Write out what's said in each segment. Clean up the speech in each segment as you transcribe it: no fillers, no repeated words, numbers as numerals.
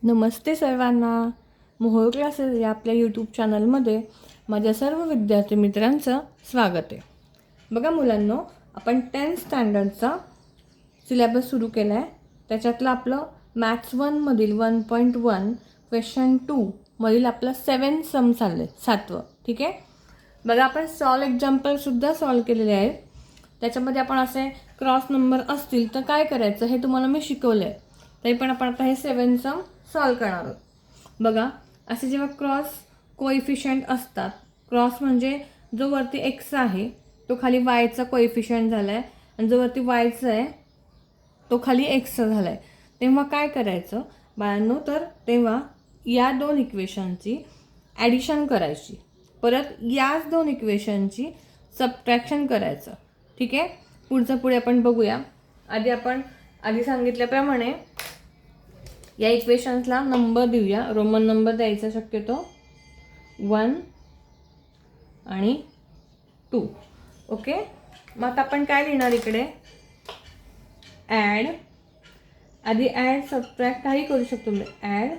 नमस्ते सर्वांना. मोहोळ क्लासेस या आपल्या यूट्यूब चॅनलमध्ये माझ्या सर्व विद्यार्थी मित्रांचं स्वागत आहे. बघा मुलांनो, आपण 10th स्टँडर्डचा सिलेबस सुरू केला आहे. त्याच्यातलं आपलं मॅथ्स 1मधील 1.1 क्वेश्चन 2 मधील आपलं 7 सम चाललं आहे, 7वं. ठीक आहे. बघा, आपण सॉल्व एक्झाम्पलसुद्धा सॉल्व केलेले आहेत. त्याच्यामध्ये आपण असे क्रॉस नंबर असतील तर काय करायचं हे तुम्हाला मी शिकवलं आहे. तरी पण आपण आता हे 7 सम सॉल्व करणार आहोत. बघा, असे जेव्हा क्रॉस कोएफिशियंट असतात, क्रॉस म्हणजे जो वरती एक्स आहे तो खाली वायचा कोएफिशियंट झाला आहे आणि जो वरती वायचा आहे तो खाली एक्सचा झाला आहे, तेव्हा काय करायचं बाळांनो, तर तेव्हा या दोन इक्वेशनची ॲडिशन करायची, परत याच दोन इक्वेशनची सबट्रॅक्शन करायचं. ठीक आहे. पुढे आपण बघूया. आधी सांगितल्याप्रमाणे या इक्वेशन्सला नंबर देऊया. रोमन नंबर द्यायचा शक्यतो 1 आणि 2. ओके. मग आता आपण काय लिहिणार इकडे? आधी ॲड सबट्रॅक्ट काही करू शकतो मी. Add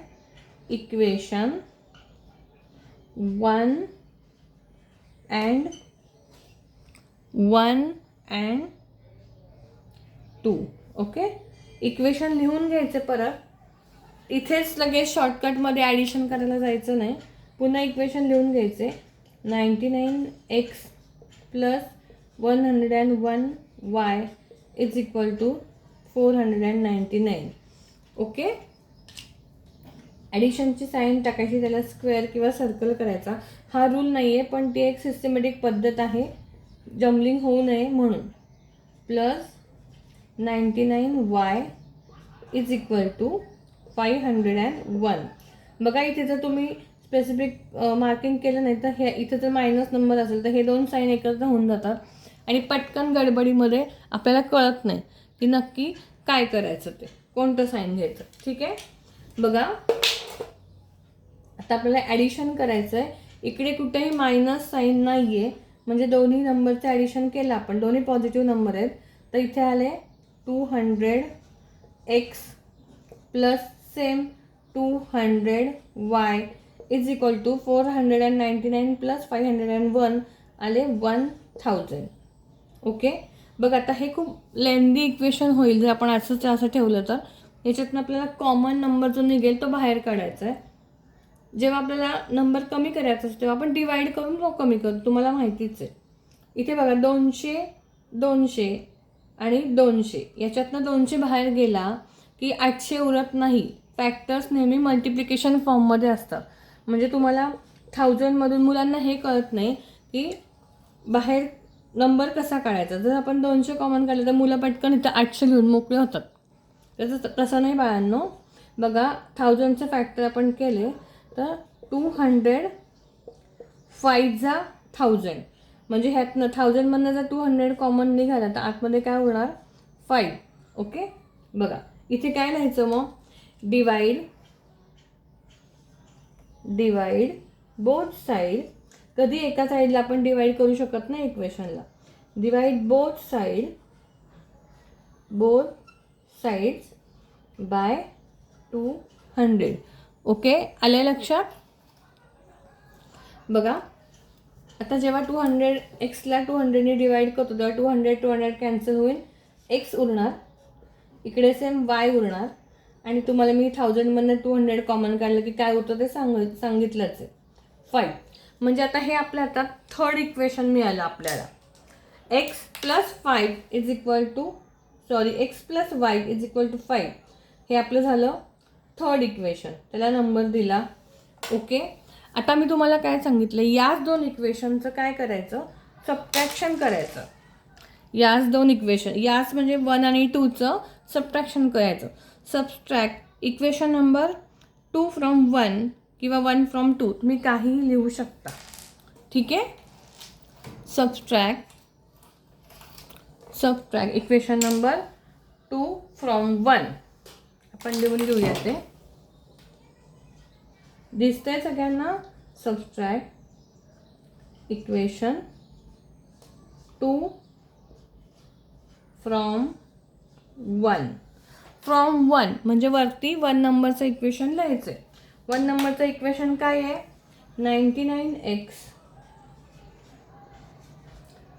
equation 1 and 2. Okay. Equation लिहून घ्यायचे. परत इथेच लगेच शॉर्टकटमध्ये ॲडिशन करायला जायचं नाही. पुन्हा इक्वेशन लिहून घ्यायचे. 99x plus 101y is equal to 499. Okay. ॲडिशनची साईन टाकायची, त्याला स्क्वेअर किंवा सर्कल करायचा. हा रूल नाही आहे, पण ती एक सिस्टमॅटिक पद्धत आहे, जम्बलिंग होऊ नये म्हणून. Plus 99y is equal to 501. बघा, इथे जर तुम्ही स्पेसिफिक मार्किंग केलं नाही तर हे इथे जर मायनस नंबर असेल तर हे दोन साईन एकत्र होऊन जातात आणि पटकन गडबडीमध्ये आपल्याला कळत नाही की नक्की काय करायचं, ते कोणतं साईन घ्यायचं. ठीक आहे. बघा, आता आपल्याला ॲडिशन करायचं आहे. इकडे कुठेही मायनस साईन नाही आहे, म्हणजे दोन्ही नंबरचं ॲडिशन केलं आपण, दोन्ही पॉझिटिव्ह नंबर आहेत. तर इथे आले 200x plus same 200y is equal to 499 plus 501 आले 1000. ओके. बघ, आता हे खूप लेंदी इक्वेशन होईल जर आपण असं ठेवलं तर. याच्यातनं आपल्याला कॉमन नंबर जो निघेल तो बाहेर काढायचा आहे. जेव्हा आपल्याला नंबर कमी करायचा असतो तेव्हा आपण डिवाइड करून तो कमी करतो, तुम्हाला माहितीच आहे. इथे बघा, 200 200 आणि 200, याच्यातनं 200 बाहेर गेला की 800 उरत नाही. फॅक्टर्स नेहमी मल्टिप्लिकेशन फॉर्ममध्ये असतात, म्हणजे तुम्हाला 1000मधून मुलांना हे कळत नाही की बाहेर नंबर कसा काढायचा. जर आपण 200 कॉमन काढलं तर मुलं पटकन इथं 800 लिहून मोकळे होतात. तसं नाही बाळांनो. बघा, 1000चे फॅक्टर आपण केले तर 200 5 जा 1000, म्हणजे ह्यातनं 1000मधनं जर 200 कॉमन निघाला तर आतमध्ये काय होणार? 5. ओके. बघा, इथे काय लिहायचं मग? Divide both side. कधी एका साईडला आपण डिवाइड करू शकत नाही इक्वेशनला. Divide both sides by 200. Okay. आले लक्षात? बघा, आता जेव्हा 200xला 200ने डिवाइड करतो तेव्हा 200 कॅन्सल होईल, x उरणार, इकडे सेम y उरणार, आणि तुम्हाला मी 1000मधनं 200 कॉमन काढलं की काय होतं ते सांगितलंच आहे, 5. म्हणजे आता हे आपल्या आता थर्ड इक्वेशन मिळालं आपल्याला. x plus 5 is equal to x plus y is equal to 5. हे आपलं झालं थर्ड इक्वेशन, त्याला नंबर दिला. ओके. आता मी तुम्हाला काय सांगितलं, याच दोन इक्वेशनचं काय करायचं? सबट्रॅक्शन करायचं. याच दोन इक्वेशन, याच म्हणजे 1 आणि 2चं सबट्रॅक्शन करायचं. सबट्रॅक्ट इक्वेशन नंबर 2 फ्रॉम 1 किंवा 1 फ्रॉम 2, तुम्ही काहीही लिहू शकता. ठीक आहे. सबट्रॅक्ट इक्वेशन नंबर 2 फ्रॉम 1 आपण लिहून घेऊया. ते दिसतंय सगळ्यांना? Subtract equation 2 from 1. फ्रॉम 1 म्हणजे वरती 1 नंबरचं इक्वेशन लिहायचं आहे. 1 नंबरचं इक्वेशन काय आहे? 99x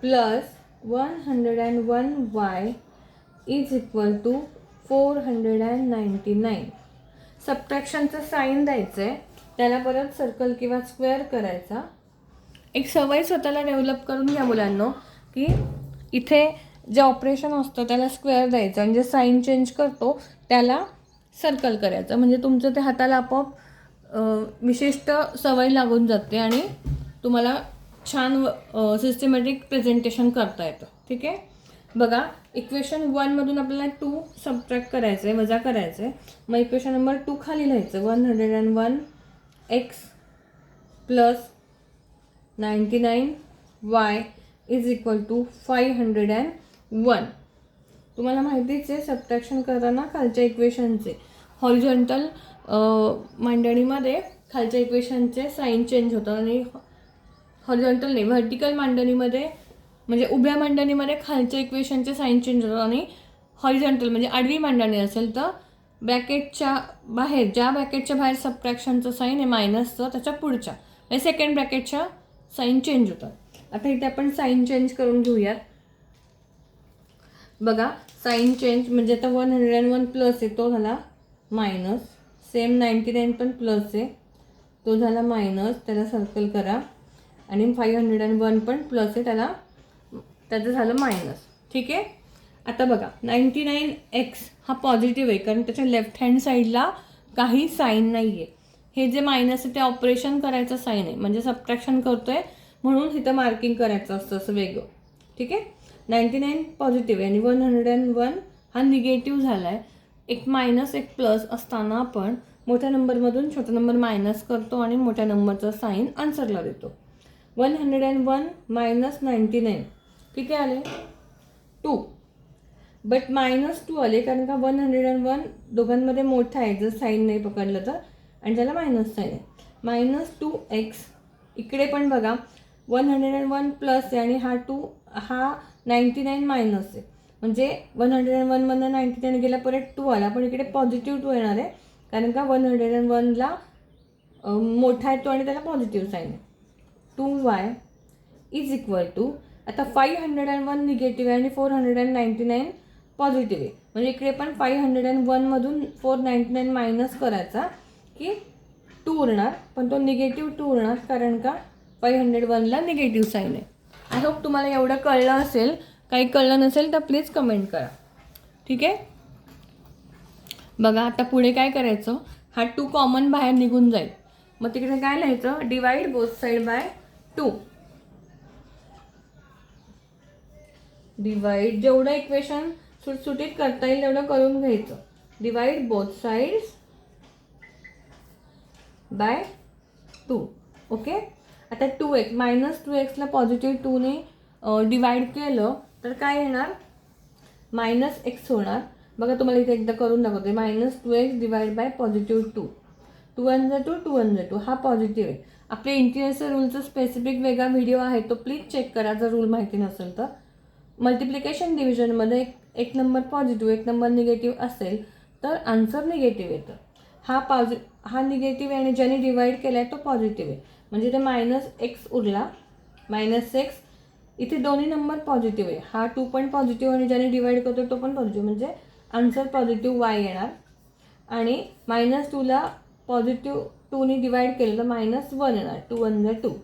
plus 101y is equal to 499. सबट्रॅक्शनचं साईन द्यायचं आहे, त्याला परत सर्कल किंवा स्क्वेअर करायचा. एक सवय स्वतःला डेव्हलप करून घ्या मुलांनो, की इथे जे ऑपरेशन असतं त्याला स्क्वेअर द्यायचं आणि जे साईन चेंज करतो त्याला सर्कल करायचं. म्हणजे तुमचं ते हाताला आपोआप विशिष्ट सवय लागून जाते आणि तुम्हाला छान सिस्टमॅटिक प्रेझेंटेशन करता येतं. ठीक आहे. बघा, इक्वेशन 1मधून आपल्याला 2 सबट्रॅक्ट करायचं आहे, वजा करायचं आहे. मग इक्वेशन नंबर 2 खाली लिहायचं. 101x plus 99y is equal to 501. तुम्हाला माहितीच आहे सबट्रॅक्शन करताना खालच्या इक्वेशनचे हॉरिझॉन्टल मांडणीमध्ये खालच्या इक्वेशनचे साईन चेंज होतात आणि हॉरिझॉन्टल नाही, व्हर्टिकल मांडणीमध्ये म्हणजे उभ्या मांडणीमध्ये खालच्या इक्वेशनचे साईन चेंज होतात आणि हॉरिझॉन्टल म्हणजे आडवी मांडणी असेल तर ब्रॅकेटच्या बाहेर, ज्या ब्रॅकेटच्या बाहेर सबट्रॅक्शनचं साईन आहे मायनसचं, त्याच्या पुढच्या म्हणजे सेकंड ब्रॅकेटच्या साईन चेंज होतात. आता इथे आपण साईन चेंज करून घेऊयात. बघा, साईन चेंज म्हणजे आता 101 प्लस आहे तो झाला मायनस, सेम 99 पण प्लस आहे तो झाला मायनस, त्याला सर्कल करा. आणि 501 पण प्लस आहे त्याचं झालं मायनस. ठीक आहे. आता बघा, 99x हा पॉझिटिव्ह आहे कारण त्याच्या लेफ्ट हँड साईडला काही साईन नाही आहे. हे जे मायनस आहे ते ऑपरेशन करायचं साईन आहे, म्हणजे सबट्रॅक्शन करतोय म्हणून इथं मार्किंग करायचं असतं असं वेगळं. ठीक आहे. 99 पॉझिटिव्ह आहे आणि 101 हा निगेटिव्ह झाला आहे. एक मायनस एक प्लस असताना आपण मोठ्या नंबरमधून छोटा नंबर मायनस करतो आणि मोठ्या नंबरचा साईन आन्सरला देतो. 101 मायनस 99 किती आले? 2. बट -2 आले कारण का 101 दोघांमध्ये मोठा आहे जर साईन नाही पकडलं तर, आणि त्याला मायनस साईन आहे. -2x इकडे पण बघा 101 प्लस आहे आणि हा 99 मायनस आहे, म्हणजे 101 मधनं 99 गेला परत 2 आला, पण इकडे पॉझिटिव्ह 2 येणार आहे कारण का 101ला मोठा आहे तो आणि त्याला पॉझिटिव्ह साईन आहे. 2y इज इक्वल टू, आता 501 निगेटिव्ह आहे आणि 499 पॉझिटिव्ह आहे, म्हणजे इकडे पण 501 मधून 499 मायनस करायचा की 2 उरणार, पण तो निगेटिव्ह 2 उरणार कारण का 501ला निगेटिव्ह साईन आहे. आय होप तुम्हाला एवढं कळलं असेल. काही कळलं नसेल तर प्लीज कमेंट करा. ठीक आहे. बघा, आता पुढे काय करायचं, हा 2 कॉमन बाहेर निघून जाईल. मग तिकडे काय लिहायचं? Divide both side by 2. Divide, जेवढं इक्वेशन सुटसुटीत करता येईल तेवढं करून घ्यायचं. Divide both sides bye 2. Okay. आता 2x -2xला पॉझिटिव्ह 2ने डिवाइड केलं तर काय येणार? -x होणार. बघा, तुम्हाला इथे एकदा करून दाखवते. -2x divide by positive 2. 2 1 जा 2, 2 1 जा 2, हा पॉझिटिव्ह आहे. आपल्या इंटिरियरचा रूलचा स्पेसिफिक वेगळा व्हिडिओ आहे, तो प्लीज चेक करा जर रूल माहिती नसेल तर. मल्टिप्लिकेशन डिव्हिजनमध्ये एक नंबर पॉझिटिव्ह एक नंबर निगेटिव्ह असेल तर आन्सर निगेटिव्ह येतं. हा निगेटिव्ह आहे आणि ज्याने डिवाइड केला आहे तो पॉझिटिव्ह आहे, म्हणजे इथे -x उरला. -x इथे दोन्ही नंबर पॉझिटिव्ह आहे. हा 2 पण पॉझिटिव्ह आणि ज्याने डिवाइड करतो तो पण पॉझिटिव्ह, म्हणजे आन्सर पॉझिटिव्ह y येणार. आणि -2ला पॉझिटिव्ह 2ने डिवाइड केलं तर -1 येणार. 2 1 जा 2.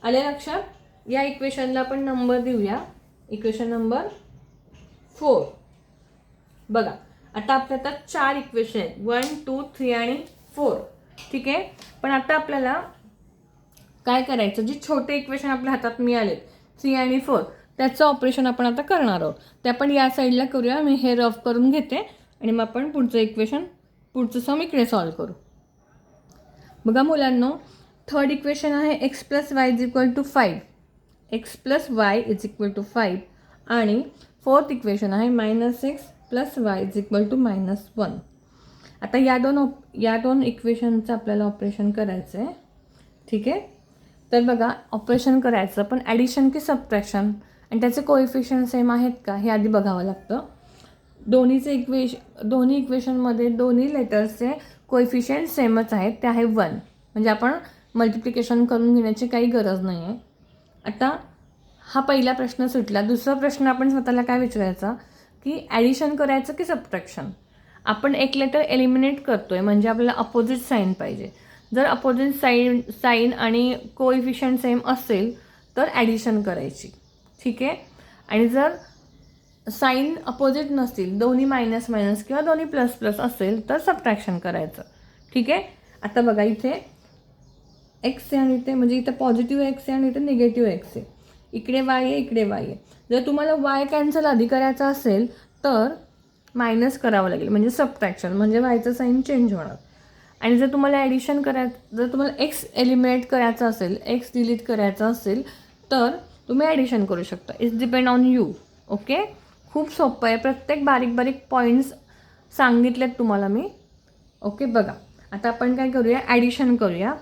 आले लक्षात? या इक्वेशनला आपण नंबर देऊया. Equation number 4. बघा, आता आपल्याला 4 इक्वेशन आहेत, 1 2 3 आणि 4. ठीक आहे. पण आता आपल्याला काय करायचं, जे छोटे इक्वेशन आपल्या हातात मिळाले 3 आणि 4 त्याचं ऑपरेशन आपण आता करणार आहोत. ते आपण या साईडला करूया. मी हे रफ करून घेते आणि मग आपण पुढचं सम इकडे सॉल्व करू. बघा मुलांनो, थर्ड इक्वेशन आहे x + y = 5. x + y = 5 आणि फोर्थ इक्वेशन आहे -x + y = -1. आता या दोन इक्वेशनचं आपल्याला ऑपरेशन करायचं आहे. ठीक आहे. तर बघा, ऑपरेशन करायचं पण ॲडिशन की सबट्रॅक्शन आणि त्याचे कोएफिशियंट सेम आहेत का हे आधी बघावं लागतं. दोन्ही इक्वेशनमध्ये दोन्ही लेटर्सचे कोएफिशियंट सेमच आहेत, ते आहे 1. म्हणजे आपण मल्टिप्लिकेशन करून घेण्याची काही गरज नाही आहे. आता हा पहिला प्रश्न सुटला. दुसरा प्रश्न आपण स्वतःला काय विचारायचा की ॲडिशन करायचं की सबट्रॅक्शन. आपण एक लेटर एलिमिनेट करतो आहे म्हणजे आपल्याला अपोजिट साईन पाहिजे. जर अपोजिट साईन आणि कोएफिशियंट सेम असेल तर ॲडिशन करायची, ठीक आहे. आणि जर साईन अपोजिट नसतील, दोन्ही मायनस मायनस किंवा दोन्ही प्लस प्लस असेल तर सबट्रॅक्शन करायचं, ठीक आहे. आता बघा इथे एक्स आहे आणि इथे म्हणजे इथे पॉझिटिव्ह एक्स आहे आणि इथे निगेटिव्ह एक्स आहे. इकडे वाय आहे, इकडे वाय आहे. जर तुम्हाला वाय कॅन्सल आधी करायचा असेल तर मायनस करावं लागेल म्हणजे सबट्रॅक्शन, म्हणजे वायचं साईन चेंज होणार. आणि जर तुम्हाला ॲडिशन जर तुम्हाला एक्स एलिमिनेट करायचं असेल, एक्स डिलीट करायचं असेल तर तुम्ही ॲडिशन करू शकता. It's depend on you. Okay, खूप सोपं आहे. प्रत्येक बारीक बारीक पॉईंट्स सांगितलेत तुम्हाला मी. ओके, बघा आता आपण काय करूया, ॲडिशन करूया.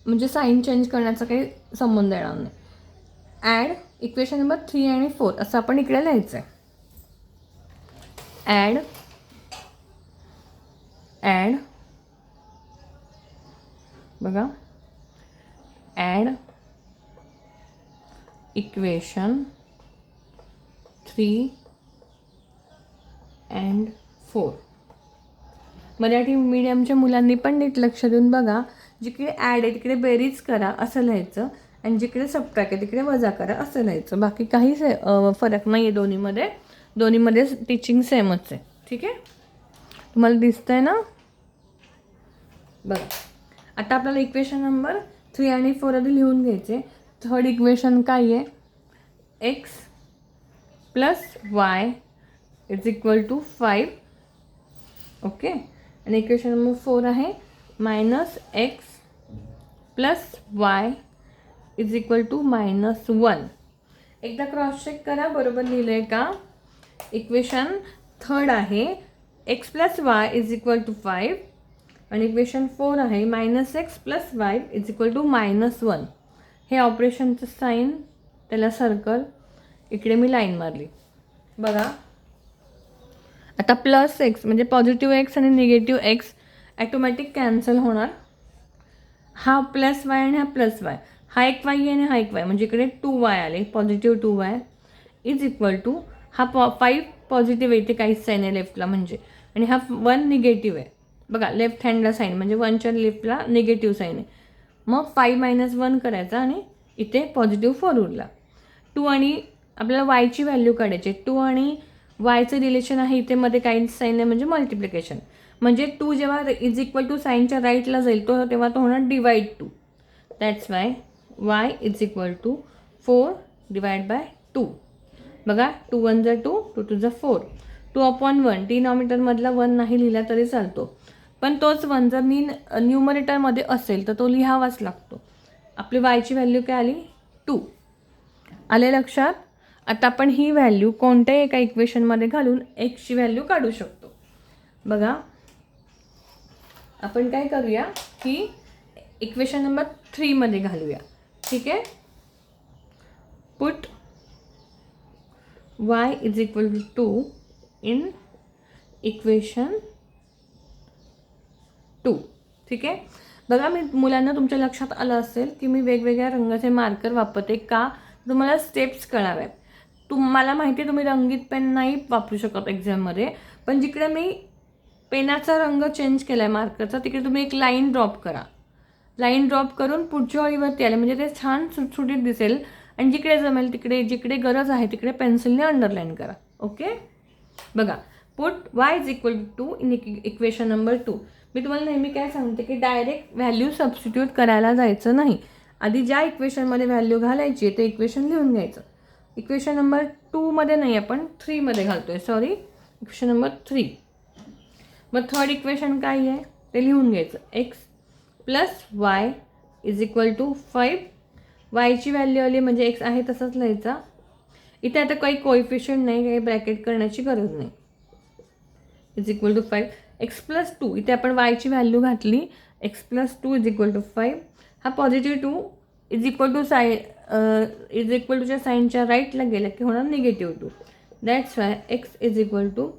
म्हणजे साईन चेंज करण्याचा काही संबंध येणार नाही. ॲड इक्वेशन नंबर 3 आणि 4 असं आपण इकडे लिहायचं आहे. ॲड बघा, ॲड इक्वेशन 3 and 4. मराठी मीडियमच्या मुलांनी पण नीट लक्ष देऊन बघा. जिकडे ॲड आहे तिकडे बेरीज करा असं लिहायचं आणि जिकडे सबट्रॅक्ट आहे तिकडे वजा करा असं लिहायचं. बाकी काही फरक नाही आहे दोन्हीमध्ये. दोन्हीमध्ये टीचिंग सेमच आहे, ठीक आहे. तुम्हाला दिसतंय ना? बघा आता आपल्याला इक्वेशन नंबर 3 आणि 4 आधी लिहून घ्यायचे. थर्ड इक्वेशन काय आहे, x plus y is equal to 5. Okay, आणि इक्वेशन नंबर 4 आहे minus x plus y is equal to -1. एकदा क्रॉस चेक करा बरोबर लिहिलं आहे का. इक्वेशन थर्ड आहे x plus y is equal to 5 आणि इक्वेशन 4 आहे -x plus y is equal to -1. हे ऑपरेशनचं साईन, त्याला सर्कल, इकडे मी लाईन मारली. बघा आता प्लस एक्स म्हणजे पॉझिटिव्ह एक्स आणि निगेटिव्ह एक्स ॲटोमॅटिक कॅन्सल होणार. हा प्लस वाय आणि हा प्लस वाय, हा एक वाय आणि हा एक वाय म्हणजे इकडे 2y आले, positive 2y is equal to हा 5 पॉझिटिव्ह येते काहीच साईन आहे लेफ्टला म्हणजे, आणि हा 1 निगेटिव्ह आहे. बघा लेफ्ट हँडला साईन म्हणजे 1च्या लेफ्टला निगेटिव्ह साईन आहे. मग 5 - 1 करायचा आणि इथे पॉझिटिव्ह 4 उरला. 2 आणि आपल्याला वायची व्हॅल्यू काढायची. 2 आणि वायचं रिलेशन आहे इथे मध्ये काहीच साईन आहे म्हणजे मल्टिप्लिकेशन. म्हणजे 2 जेव्हा इज इक्वल टू साईनच्या राईटला जाईल तेव्हा तो होणार divide 2. That's why y is equal to 4 divide by 2. बघा 2 1 जा 2, 2 2 जा 4, 2/1. डिनॉमिनेटरमधला 1 नाही लिहिला तरी चालतो, पण तोच 1 जर न्यूमरेटरमध्ये असेल तर तो लिहावाच लागतो. आपली वायची व्हॅल्यू काय आली 2. आले लक्षात. आता आपण ही व्हॅल्यू कोणत्याही एका इक्वेशनमध्ये घालून एक्सची व्हॅल्यू काढू शकतो. बघा आपण काय करूया की इक्वेशन नंबर 3 मध्ये घालूया, ठीक आहे. Put y is equal to 2 in equation 2, ठीक आहे. बघा मी मुलांना तुमच्या लक्षात आलं असेल की मी वेगवेगळ्या रंगाचे मार्कर वापरते का, तुम्हाला स्टेप्स कळाव्यात. तुम्हाला माहिती आहे तुम्ही रंगीत पेन नाही वापरू शकत एक्झाममध्ये, पण जिकडे मी पेनाचा रंग चेंज केला आहे मार्करचा तिकडे तुम्ही एक लाईन ड्रॉप करा. लाईन ड्रॉप करून पुढच्या ओळीवरती आले म्हणजे ते छान सुटसुटीत दिसेल. आणि जिकडे जमेल तिकडे जिकडे गरज आहे तिकडे पेन्सिलने अंडरलाईन करा. ओके, बघा put y is equal to 2 in equation number 2. मी तुम्हाला नेहमी काय सांगते की डायरेक्ट व्हॅल्यू सबस्टिट्यूट करायला जायचं नाही. आधी ज्या इक्वेशनमध्ये व्हॅल्यू घालायची ते इक्वेशन लिहून घ्यायचं. इक्वेशन नंबर 2 मध्ये नाही, आपण 3 मध्ये घालतोय, सॉरी इक्वेशन नंबर 3. मग थर्ड इक्वेशन काय आहे ते लिहून घ्यायचं. X plus y is equal to 5. वायची व्हॅल्यू आली म्हणजे एक्स आहे तसंच लिहायचा. इथे आता काही कोएफिशियंट नाही, काही ब्रॅकेट करण्याची गरज नाही. Is equal to 5. X plus 2 इथे आपण वायची व्हॅल्यू घातली. X plus 2 is equal to 5. हा positive 2 is equal to is equal टूच्या साईनच्या राईटला गेलं की होणार negative 2. That's why x is equal to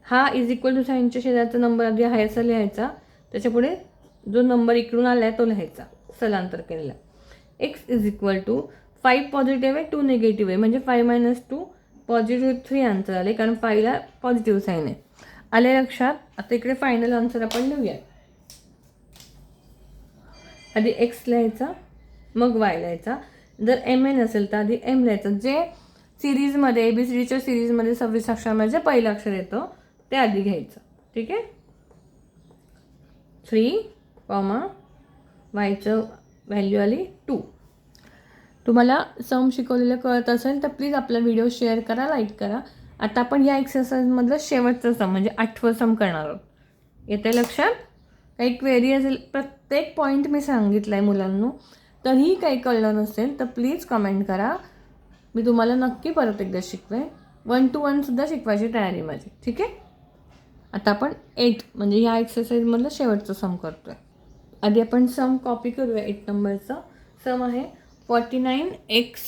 हा इज इक्वल टू साईनच्या शेजारचा नंबर आधी आहे असं लिहायचा, त्याच्यापुढे जो नंबर इकडून आला आहे तो लिहायचा स्थलांतर केलेला. X is equal to 5 positive आहे 2 निगेटिव्ह आहे, म्हणजे 5 - 2 पॉझिटिव्ह 3 आन्सर आले, कारण 5ला पॉझिटिव्ह साईन आहे. आले लक्षात? आता इकडे फायनल आन्सर आपण लिहूया. आधी एक्स लिहायचा, मग वाय लिहायचा. जर एम एन असेल तर आधी एम लिहायचं. जे सिरीजमध्ये ABCDच्या सिरीजमध्ये 26 अक्षरामध्ये पहिलं अक्षर येतं ते आधी घ्यायचं. ठीक आहे. 3, वायचं व्हॅल्यू आली 2. तुम्हाला सम शिकवलेलं कळत असेल तर प्लीज आपला व्हिडिओ शेअर करा, लाईक करा. आता आपण या एक्सरसाइजमधलं शेवटचं सम म्हणजे 8वं सम करणार आहोत. येते लक्षात? काही क्वेरी असेल, प्रत्येक पॉईंट मी सांगितलं आहे मुलांनो, तरीही काही कळलं नसेल तर प्लीज कमेंट करा. मी तुम्हाला नक्की परत एकदा शिकवेन. 1 to 1 सुद्धा शिकवायची तयारी माझी. ठीक आहे. आता आपण 8 म्हणजे ह्या एक्सरसाइजमधलं शेवटचं सम करतो आहे. आधी आपण सम कॉपी करूया. 8 नंबरचा सम आहे 49x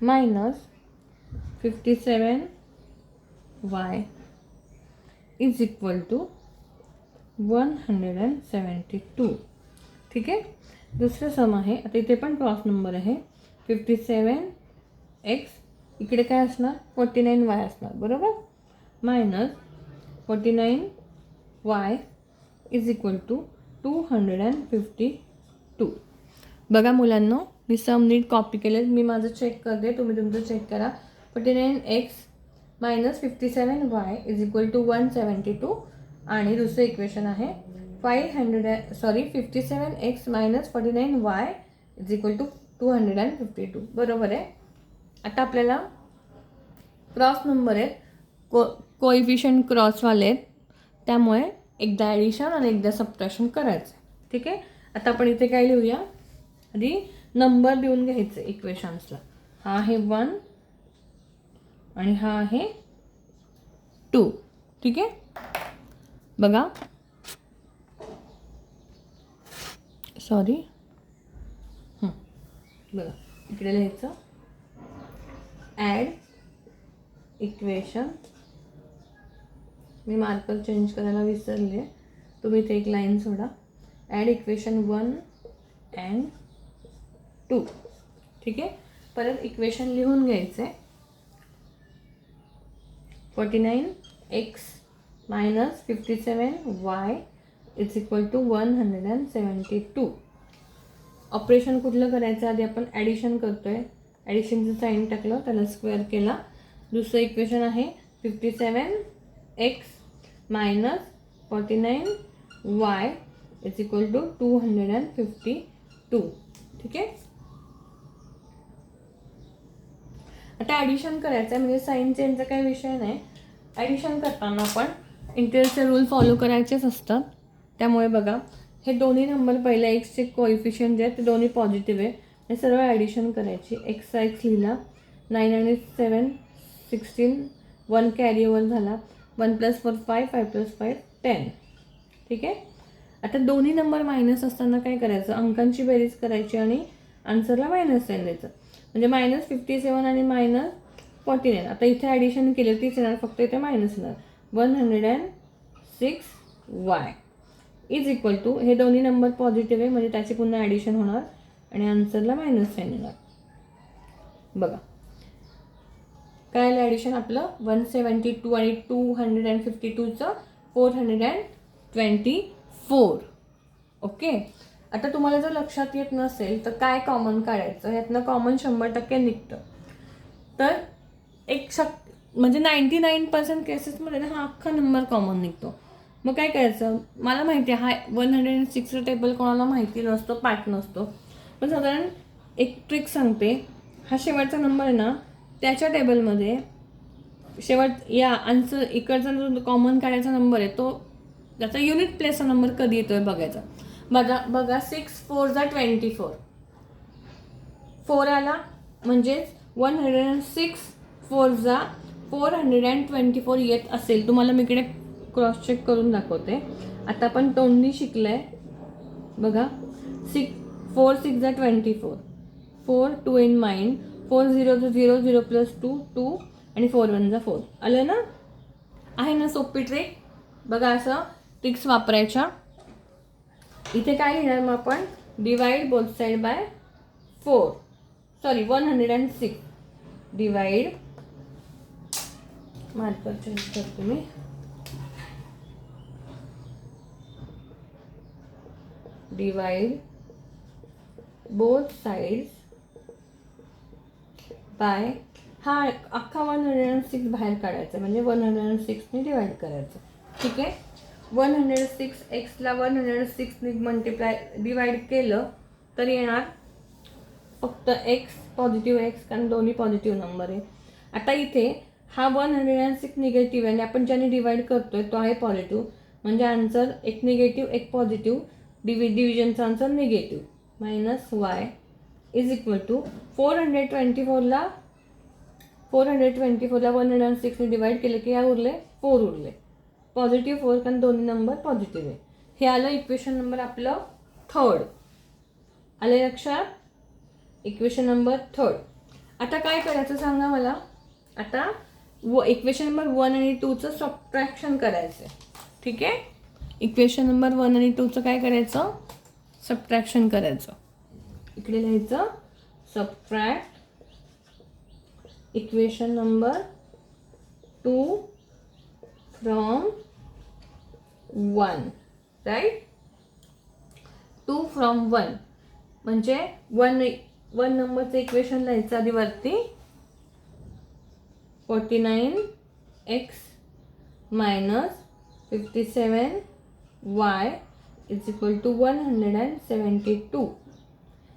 minus 57y is equal to 172. ठीक आहे. दुसरं सम आहे, आता इथे पण क्रॉस नंबर आहे. 57x इकडे काय असणार 49y असणार, बरोबर. Minus 49y is equal to 252. बघा मुलांनो, मी सम नीट कॉपी केले. मी माझं चेक करते, तुम्ही तुमचं चेक करा. 49x minus 57y is equal to 172. आणि दुसरं इक्वेशन आहे 57x minus 49y is equal to 252. बरोबर आहे. आता आपल्याला क्रॉस नंबर आहेत, कोइफिशियंट क्रॉसवाले आहेत, त्यामुळे एकदा ॲडिशन आणि एकदा सबट्रॅक्शन करायचं. ठीक आहे. आता आपण इथे काय लिहूया, आधी नंबर देऊन घ्यायचे इक्वेशन्सला. हा आहे 1 आणि हा आहे 2. ठीक आहे. बघा, सॉरी, बघा इकडे लिहायचं ॲड इक्वेशन. मी मार्कर चेंज करायला विसरले, तुम्ही इथे एक लाईन सोडा. Add equation 1 and 2. ठीक आहे. परत इक्वेशन लिहून घ्यायचे. 49x minus 57y is equal to 172. Operation कुठलं करायचं, आधी आपण ॲडिशन करतोय. ॲडिशनचं साईन टाकलं, त्याला स्क्वेअर केला. दुसरं इक्वेशन आहे 57x minus 49y is equal to 252. ठीक आहे. आता ॲडिशन करायचं आहे, म्हणजे साईन चेंजचा काही विषय नाही. ॲडिशन करताना आपण इंटिग्रलचे रूल फॉलो करायचेच असतात. त्यामुळे बघा, हे दोन्ही नंबर पहिल्या एक्सचे कोइफिशियंट जे आहेत ते दोन्ही पॉझिटिव्ह आहे. हे सर्व ॲडिशन करायची. एक्सचा एक्स लिहिला, 9 आणि 7 16, 1 कॅरी ओव्हर झाला. 1 + 4 5, 5 + 5 10. ठीक आहे. आता दोन्ही नंबर मायनस असताना काय करायचं, अंकांची बेरीज करायची आणि आन्सरला मायनस साईन द्यायचं. म्हणजे -57 आणि -49. आता इथे ॲडिशन केलं तीच येणार, फक्त इथे मायनस येणार. 106y इज इक्वल टू, हे दोन्ही नंबर पॉझिटिव्ह आहे म्हणजे त्याची पुन्हा ॲडिशन होणार आणि आन्सरला मायनस साईन येणार. बघा काय आलं ॲडिशन आपलं, 172 आणि 252चं 424. ओके. आता तुम्हाला जर लक्षात येत नसेल तर काय कॉमन काढायचं, ह्यातनं कॉमन 100% निघतं. तर म्हणजे 99% केसेसमध्ये ना हा अख्खा नंबर कॉमन निघतो. मग काय करायचं, मला माहिती आहे हा 106 टेबल कोणाला माहिती नसतो, पाठ नसतो, पण साधारण एक ट्रिक सांगते. हा शेवटचा नंबर आहे ना, त्याच्या टेबलमध्ये शेवट या आन्सर इकडचा जो कॉमन काढायचा नंबर आहे तो त्याचा युनिट प्लेसचा नंबर कधी येतोय बघायचा. बघा 6 4 = 24. 4 आला म्हणजेच 106 4 = 424 येत असेल. तुम्हाला मी इकडे क्रॉस चेक करून दाखवते. आता आपण तोंडी शिकलंय बघा. 4 6 = 24. 4 2 in mind. 4 0 0 0 प्लस 2 2 आणि 4 1 4. आलं ना? आहे ना सोपी ट्रिक? बघा असं ट्रिक्स वापरायच्या. इथे काय घेणार मग आपण? Divide both side by 4 sorry 106. Divide marker change करते मी. डिवाइड बोथ साइड्स बाय, हा अख्खा 106 बाहेर काढायचा म्हणजे 106ने डिवाइड करायचं. ठीक आहे. 106 एक्सला 106ने डिवाइड केलं तर येणार फक्त एक्स, पॉझिटिव्ह एक्स, कारण दोन्ही पॉझिटिव्ह नंबर आहे. आता इथे हा 106 निगेटिव्ह आहे आणि आपण ज्याने डिवाइड करतोय तो आहे पॉझिटिव्ह, म्हणजे आन्सर एक निगेटिव्ह एक पॉझिटिव्ह, डिव्हिजनचा answer negative. Minus y is equal to 424ला 106ने डिवाइड केलं की या उरले 4 उरले. पॉझिटिव्ह 4 कारण दोन्ही नंबर पॉझिटिव्ह आहे. हे आलं इक्वेशन नंबर आपलं थर्ड. आले लक्षात? Equation number third. आता काय करायचं सांगा मला. आता इक्वेशन नंबर 1 आणि 2चं सबट्रॅक्शन करायचं. ठीक आहे. इक्वेशन नंबर 1 आणि 2चं काय करायचं? सबट्रॅक्शन करायचं. इकडे लिहायचं subtract equation number 2 from 1. Right. 2 from 1 म्हणजे 1 नंबरचं इक्वेशन लिहायचं आधी वरती. 49x minus 57y is equal to 172.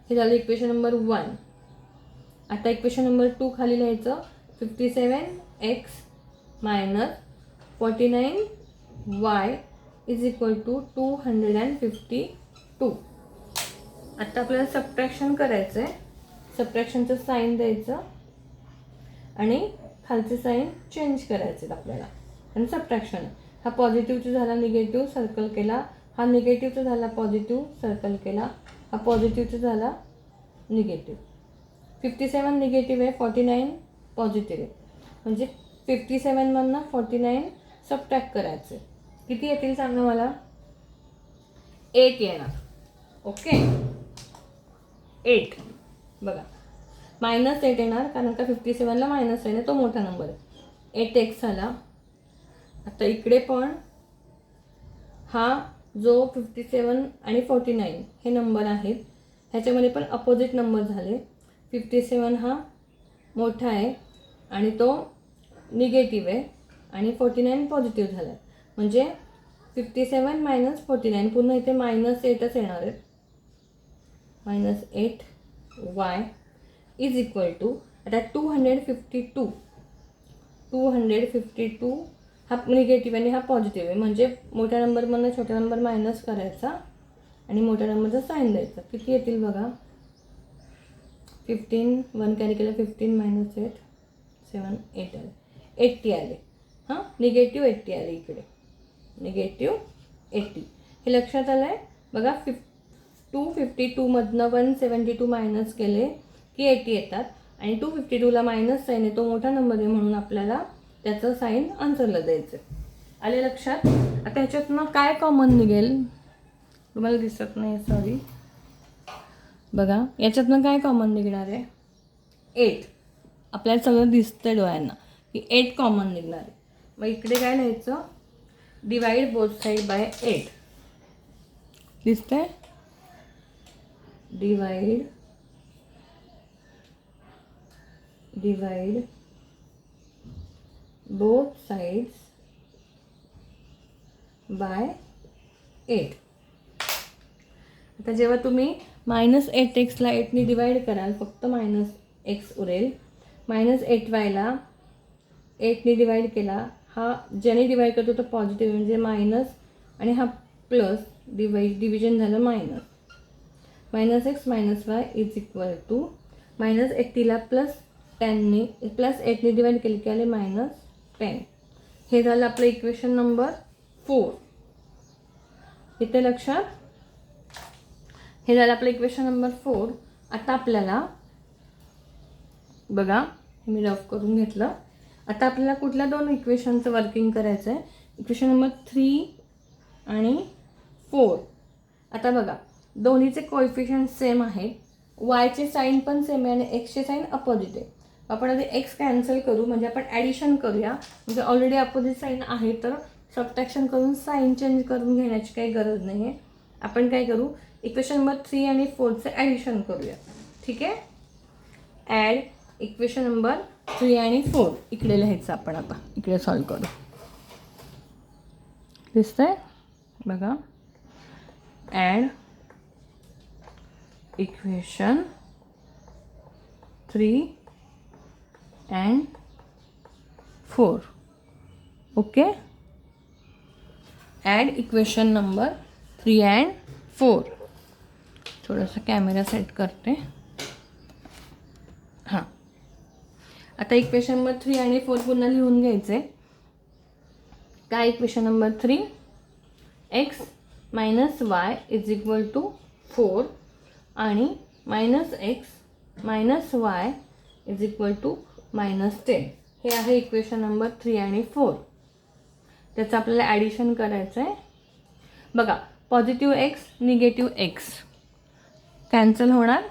हे झालं इक्वेशन नंबर 1. आता इक्वेशन नंबर 2 खाली लिहायचं 57x minus 49y is equal to 252. आता आपल्याला सबट्रॅक्शन करायचं आहे. सबट्रॅक्शनचं साईन द्यायचं आणि खालचे साईन चेंज करायचे आपल्याला. आणि सबट्रॅक्शन हा पॉझिटिव्हचा झाला निगेटिव्ह सर्कल केला, हा निगेटिव्हचा झाला पॉझिटिव्ह सर्कल केला, हा पॉझिटिव्हचा झाला निगेटिव्ह. 57 निगेटिव्ह आहे, 49 पॉझिटिव्ह आहे, म्हणजे 57मधनं 49 सबट्रॅक्ट करायचे. किती येतील सांगा मला? 8 येणार. ओके. 8 बघा -8 येणार कारण का 57ला मायनस आहे ना, तो मोठा नंबर आहे. 8x झाला. आता इकडे पण हा जो 57 आणि 49 हे नंबर आहेत ह्याच्यामध्ये पण अपोजिट नंबर झाले. 57 हा मोठा आहे आणि तो निगेटिव्ह आहे आणि 49 पॉझिटिव्ह झाला, म्हणजे 57 मायनस 49 पुन्हा इथे -8च येणार आहे. -8y इज इक्वल टू आता 252 हा निगेटिव्ह आणि हा पॉझिटिव्ह आहे, म्हणजे मोठ्या नंबरमधनं छोट्या नंबर मायनस करायचा आणि मोठ्या नंबरचा साईन द्यायचा. किती येतील बघा? 15 1 कॅरी केलं 15 - 8 7 8 आले, 80 आले. हां, निगेटिव्ह 80 आले इकडे, निगेटिव्ह 80. हे लक्षात आलं आहे बघा. 252मधनं 172 मायनस केले की 80 येतात आणि 252ला मायनस साईन आहे, तो मोठा नंबर आहे म्हणून आपल्याला त्याचं साईन आन्सरला द्यायचं. आले लक्षात? आता ह्याच्यातनं काय कॉमन निघेल? तुम्हाला दिसत नाही, सॉरी. बघा याच्यातनं काय कॉमन निघणार आहे? 8. आपल्याला सगळं दिसतंय डोळ्यांना की 8 कॉमन निघणार आहे. मग इकडे काय लिहायचं? Divide both side by 8. दिसतंय? Divide both sides by 8. आता जेव्हा तुम्ही -8xला 8ने डिवाइड कराल फक्त -x उरेल. -8yला 8ने डिवाइड केला, हा ज्याने डिवाइड करतो तो पॉझिटिव्ह म्हणजे मायनस आणि हा प्लस, डिव्हिजन झालं minus. -x - y is equal to -80ला +10ने +8ने डिवाइड केले की आले -10. हे झालं आपलं इक्वेशन नंबर 4. इथे लक्षात? हे झालं आपलं इक्वेशन नंबर 4. आता आपल्याला बघा मी रफ करून घेतलं. आता आपल्याला कुठल्या दोन इक्वेशनचं वर्किंग करायचं आहे, इक्वेशन नंबर 3 आणि 4. आता बघा दोन्हीचे कोएफिशियंट सेम आहेत, वायचे साईन पण सेम आहे आणि एक्सचे साईन अपोजिट आहे. आपण आधी एक्स कॅन्सल करू, म्हणजे आपण ॲडिशन करूया. म्हणजे ऑलरेडी अपोजिट साईन आहे तर सबट्रॅक्शन करून साईन चेंज करून घेण्याची काही गरज नाही आहे. आपण काय करू, इक्वेशन नंबर 3 आणि 4चं ॲडिशन करूया. ठीक आहे, ॲड इक्वेशन नंबर 3 आणि 4 इकडे लिहायचं आपण. आता इकडे सॉल्व करू. दिसतंय बघा, add equation 3 and 4. Okay, add equation number 3 and 4. थोडासा कॅमेरा सेट करते. हां, आता इक्वेशन नंबर 3 आणि 4 पुन्हा लिहून घ्यायचे. काय equation number 3, x minus y is equal to 4 आणि minus x minus y is equal to -10. हे आहे इक्वेशन नंबर 3 आणि 4. त्याचं आपल्याला ॲडिशन करायचं आहे. बघा positive x negative x cancel होणार,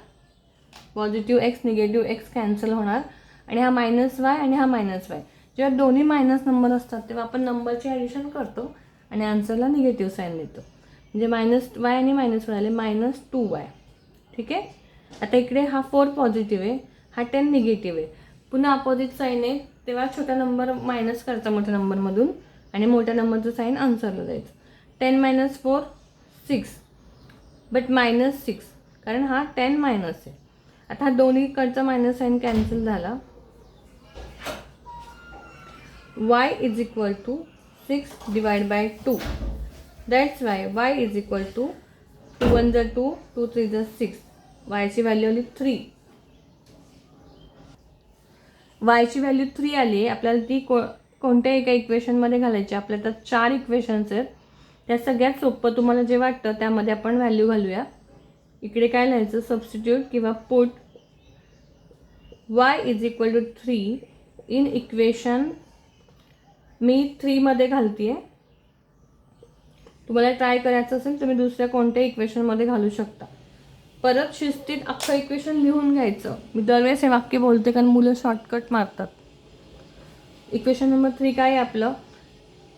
positive x negative x cancel होणार आणि हा मायनस वाय आणि हा मायनस वाय. जेव्हा दोन्ही मायनस नंबर असतात तेव्हा आपण नंबरचे ॲडिशन करतो आणि आन्सरला निगेटिव्ह साईन देतो. म्हणजे मायनस वाय आणि मायनस वाय आले -2y. ठीक आहे, आता इकडे हा 4 पॉझिटिव्ह आहे, हा 10 निगेटिव्ह आहे. पुन्हा अपोजिट साईन आहे तेव्हा छोटा नंबर मायनस करायचा मोठ्या नंबरमधून आणि मोठ्या नंबरचं साईन आन्सरला जायचं. 10 - 4 6 बट -6 कारण हा 10 मायनस आहे. आता हा दोन्हीकडचा मायनस साईन कॅन्सल झाला. y is equal to 6 divide by 2. That's why y is equal to 2 1 = 2 2 3 = 6. वायची व्हॅल्यू आली 3. वायची व्हॅल्यू 3 आली. आपल्याला ती कोणत्या एका इक्वेशनमध्ये घालायची. आपल्या तर 4 इक्वेशन्स आहेत, त्या सगळ्यात सोपं तुम्हाला जे वाटतं त्यामध्ये आपण व्हॅल्यू घालूया. इकडे काय लिहायचं, सबस्टिट्यूट किंवा put y is equal to 3 in equation. मी 3 मध्ये घालते आहे. तुम्हाला ट्राय करायचं असेल तुम्ही दुसऱ्या कोणत्या इक्वेशनमध्ये घालू शकता. परत शिस्तीत अख्खं इक्वेशन लिहून घ्यायचं. मी दरवेळेस हे वाक्य बोलते कारण मुलं शॉर्टकट मारतात. इक्वेशन नंबर 3 काय आहे आपलं,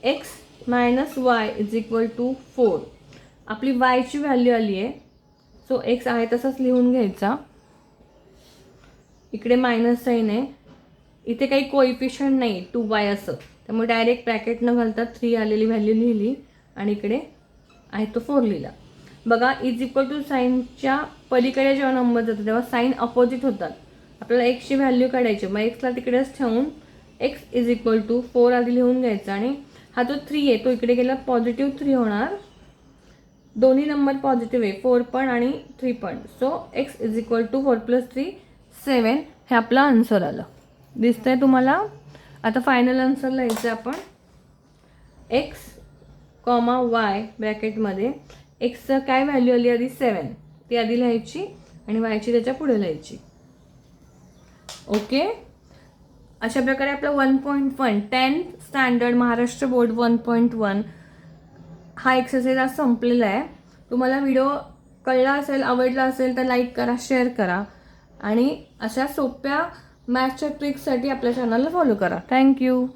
x minus y is equal to 4. आपली वायची व्हॅल्यू आली आहे, सो एक्स आहे तसंच लिहून घ्यायचा. इकडे मायनस साईन आहे, इथे काही कोइफिशियंट नाही 2y असं, त्यामुळे डायरेक्ट ब्रॅकेट न घालता 3 आलेली व्हॅल्यू लिहिली आणि इकडे आहे तो 4 लिहिला. बघा इज इक्वल टू साईनच्या पलीकडे जेव्हा नंबर जातो तेव्हा साईन अपोजिट होतात. आपल्याला एक्सची व्हॅल्यू काढायची, मग एक्सला तिकडेच ठेवून एक्स इज इक्वल टू 4 आधी लिहून घ्यायचा आणि हा जो 3 आहे तो इकडे गेला +3 होणार. दोन्ही नंबर पॉझिटिव्ह आहे, 4 पण आणि 3 पण. So x is equal to 4 + 3 7. हे आपलं आन्सर आलं. दिसतंय तुम्हाला. आता फायनल आन्सर लिहायचं आपण. एक्स कॉमा वाय ब्रॅकेटमध्ये एक्सचं काय व्हॅल्यू आली आधी 7 ती आधी लिहायची आणि वायची त्याच्या पुढे लिहायची. ओके, अशा प्रकारे आपलं 1.1 10th स्टँडर्ड महाराष्ट्र बोर्ड 1.1 हा एक्सरसाइज आज संपलेला आहे. तुम्हाला व्हिडिओ कळला असेल, आवडला असेल तर लाईक करा, शेअर करा आणि अशा सोप्या मॅथ्सच्या ट्रिक्ससाठी आपल्या चॅनलला फॉलो करा. थँक्यू.